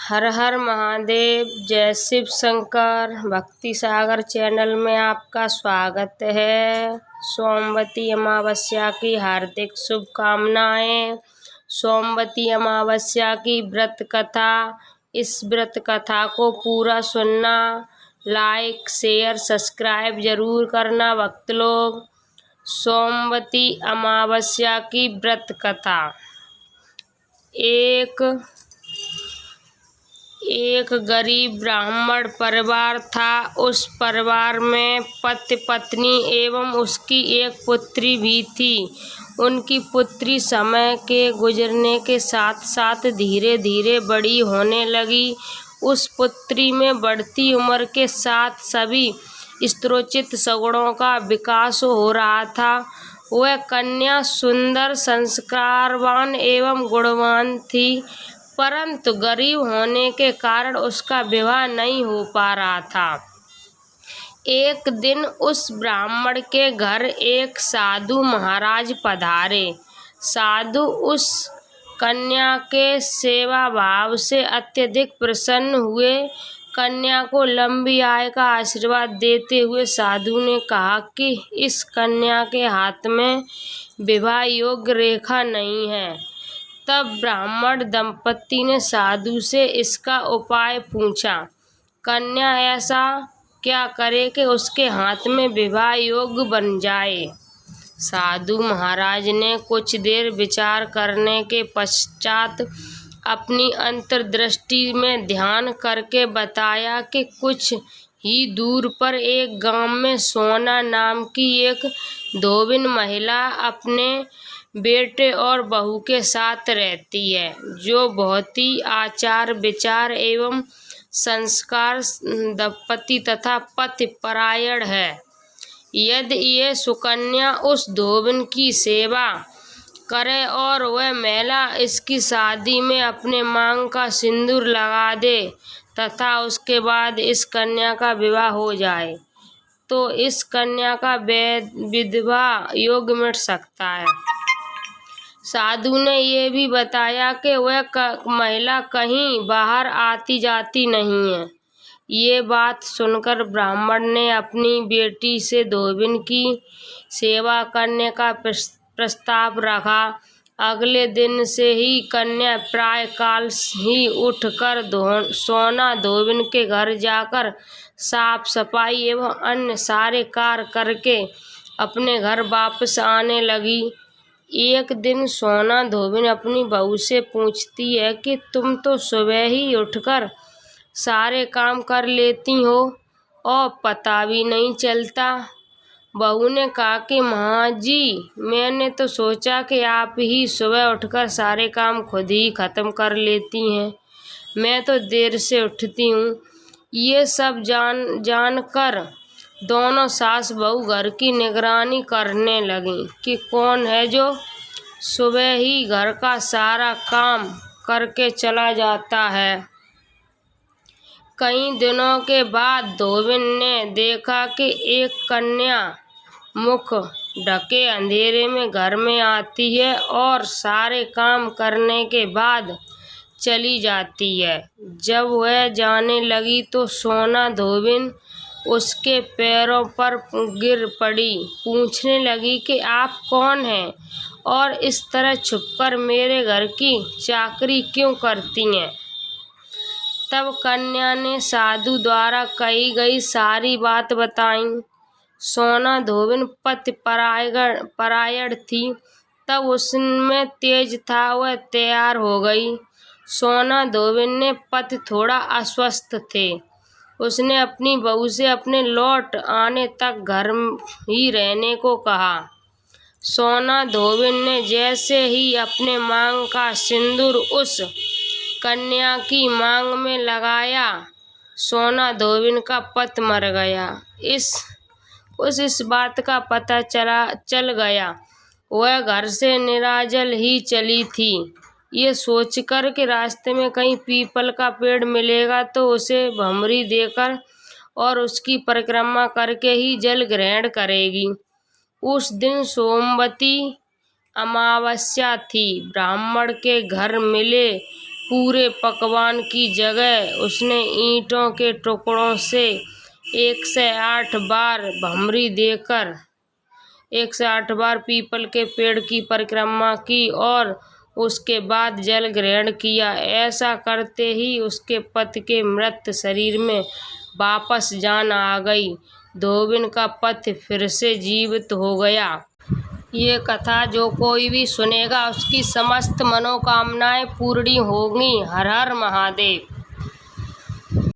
हर हर महादेव। जय शिव शंकर। भक्ति सागर चैनल में आपका स्वागत है। सोमवती अमावस्या की हार्दिक शुभकामनाएं। सोमवती अमावस्या की व्रत कथा। इस व्रत कथा को पूरा सुनना, लाइक शेयर सब्सक्राइब जरूर करना भक्त लोग। सोमवती अमावस्या की व्रत कथा। एक गरीब ब्राह्मण परिवार था। उस परिवार में पति पत्नी एवं उसकी एक पुत्री भी थी। उनकी पुत्री समय के गुजरने के साथ साथ धीरे धीरे बड़ी होने लगी। उस पुत्री में बढ़ती उम्र के साथ सभी स्त्रोचित सगुणों का विकास हो रहा था। वह कन्या सुंदर, संस्कारवान एवं गुणवान थी, परंतु गरीब होने के कारण उसका विवाह नहीं हो पा रहा था। एक दिन उस ब्राह्मण के घर एक साधु महाराज पधारे। साधु उस कन्या के सेवा भाव से अत्यधिक प्रसन्न हुए। कन्या को लंबी आयु का आशीर्वाद देते हुए साधु ने कहा कि इस कन्या के हाथ में विवाह योग्य रेखा नहीं है। तब ब्राह्मण दंपति ने साधु से इसका उपाय पूछा। कन्या ऐसा क्या करे कि उसके हाथ में विवाह योग्य बन जाए। साधु महाराज ने कुछ देर विचार करने के पश्चात अपनी अंतर्दृष्टि में ध्यान करके बताया कि कुछ ही दूर पर एक गांव में सोना नाम की एक धोबिन महिला अपने बेटे और बहू के साथ रहती है, जो बहुत ही आचार विचार एवं संस्कार दंपति तथा पति परायण है। यदि ये सुकन्या उस धोबिन की सेवा करे और वह महिला इसकी शादी में अपने मांग का सिंदूर लगा दे तथा उसके बाद इस कन्या का विवाह हो जाए, तो इस कन्या का विधवा योग मिट सकता है। साधु ने ये भी बताया कि वह महिला कहीं बाहर आती जाती नहीं है। ये बात सुनकर ब्राह्मण ने अपनी बेटी से धोबिन की सेवा करने का प्रस्ताव रखा। अगले दिन से ही कन्या प्राय काल ही उठकर सोना धोबिन के घर जाकर साफ सफाई एवं अन्य सारे कार्य करके अपने घर वापस आने लगी। एक दिन सोना धोबिन अपनी बहू से पूछती है कि तुम तो सुबह ही उठकर सारे काम कर लेती हो और पता भी नहीं चलता। बहू ने कहा कि माँ जी, मैंने तो सोचा कि आप ही सुबह उठकर सारे काम खुद ही खत्म कर लेती हैं। मैं तो देर से उठती हूँ। ये सब जान कर दोनों सास बहू घर की निगरानी करने लगी कि कौन है जो सुबह ही घर का सारा काम करके चला जाता है। कई दिनों के बाद धोबिन ने देखा कि एक कन्या मुख ढके अंधेरे में घर में आती है और सारे काम करने के बाद चली जाती है। जब वह जाने लगी तो सोना धोबिन उसके पैरों पर गिर पड़ी। पूछने लगी कि आप कौन हैं और इस तरह छुपकर मेरे घर की चाकरी क्यों करती हैं। तब कन्या ने साधु द्वारा कही गई सारी बात बताई। सोना धोबिन पति परायण थी, तब उसमें तेज था, वह तैयार हो गई। सोना धोबिन ने पति थोड़ा अस्वस्थ थे। उसने अपनी बहू से अपने लौट आने तक घर ही रहने को कहा। सोना धोबिन ने जैसे ही अपने मांग का सिंदूर उस कन्या की मांग में लगाया, सोना धोबिन का पति मर गया। इस बात का पता चल गया। वह घर से निराजल ही चली थी। ये सोचकर कि रास्ते में कहीं पीपल का पेड़ मिलेगा तो उसे भमरी देकर और उसकी परिक्रमा करके ही जल ग्रहण करेगी। उस दिन सोमवती अमावस्या थी। ब्राह्मण के घर मिले पूरे पकवान की जगह उसने ईंटों के टुकड़ों से 108 बार भमरी देकर 108 बार पीपल के पेड़ की परिक्रमा की और उसके बाद जल ग्रहण किया। ऐसा करते ही उसके पति के मृत शरीर में वापस जान आ गई। धोबिन का पति फिर से जीवित हो गया। ये कथा जो कोई भी सुनेगा उसकी समस्त मनोकामनाएं पूर्ण होंगी। हर हर महादेव।